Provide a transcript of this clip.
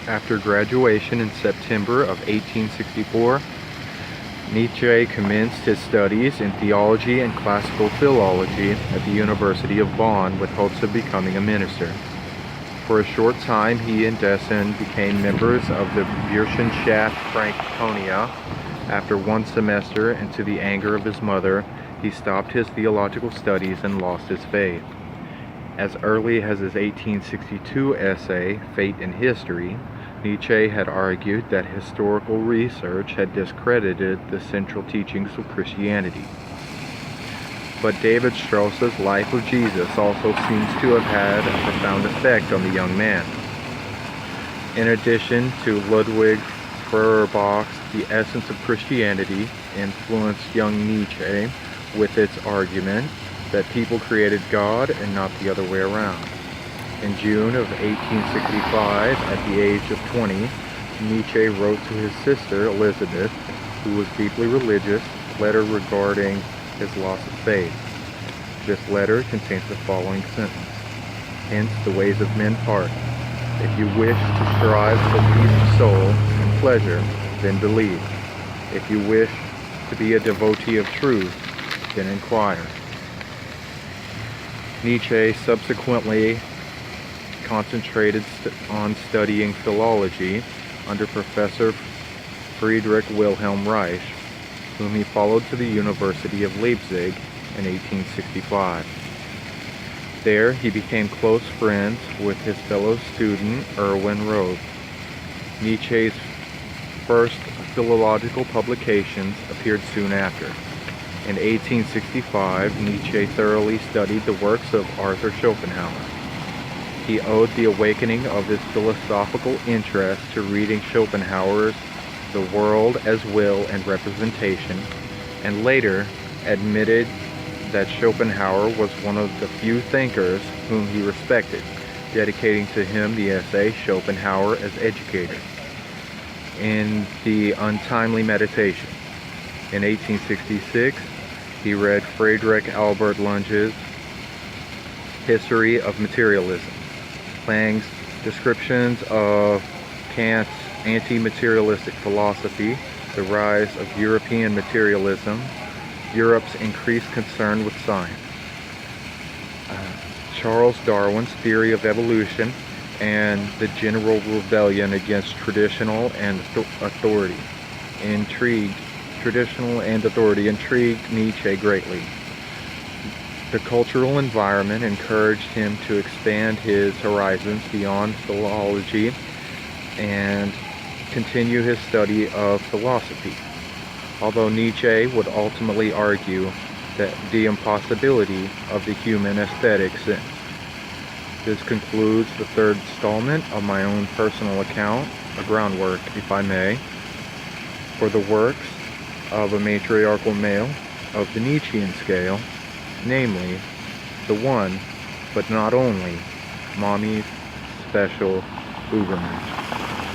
After graduation in September of 1864, Nietzsche commenced his studies in theology and classical philology at the University of Bonn with hopes of becoming a minister. For a short time, he and Dessen became members of the Burschenschaft Franconia. After one semester, and to the anger of his mother, he stopped his theological studies and lost his faith. As early as his 1862 essay, Fate and History, Nietzsche had argued that historical research had discredited the central teachings of Christianity. But David Strauss's Life of Jesus also seems to have had a profound effect on the young man. In addition to Ludwig Feuerbach's The Essence of Christianity influenced young Nietzsche with its argument that people created God and not the other way around. In June of 1865, at the age of 20, Nietzsche wrote to his sister Elizabeth, who was deeply religious, a letter regarding his loss of faith. This letter contains the following sentence: "Hence the ways of men part. If you wish to strive for peace of soul and pleasure, then believe. If you wish to be a devotee of truth, then inquire." Nietzsche subsequently concentrated on studying philology under Professor Friedrich Wilhelm Reich, whom he followed to the University of Leipzig in 1865. There he became close friends with his fellow student Erwin Roth. Nietzsche's first philological publications appeared soon after. In 1865, Nietzsche thoroughly studied the works of Arthur Schopenhauer. He owed the awakening of his philosophical interest to reading Schopenhauer's The World as Will and Representation, and later admitted that Schopenhauer was one of the few thinkers whom he respected, dedicating to him the essay Schopenhauer as Educator. In The Untimely Meditation, in 1866, he read Friedrich Albert Lunge's History of Materialism, Lang's descriptions of Kant's anti-materialistic philosophy, the rise of European materialism, Europe's increased concern with science, Charles Darwin's theory of evolution, and the general rebellion against traditional and authority intrigued Nietzsche greatly. The cultural environment encouraged him to expand his horizons beyond philology and continue his study of philosophy, although Nietzsche would ultimately argue that the impossibility of the human aesthetic sense. This concludes the third installment of my own personal account, a groundwork, if I may, for the works of a matriarchal male of the Nietzschean scale, namely, the one, but not only, Mommy's Special Übermensch.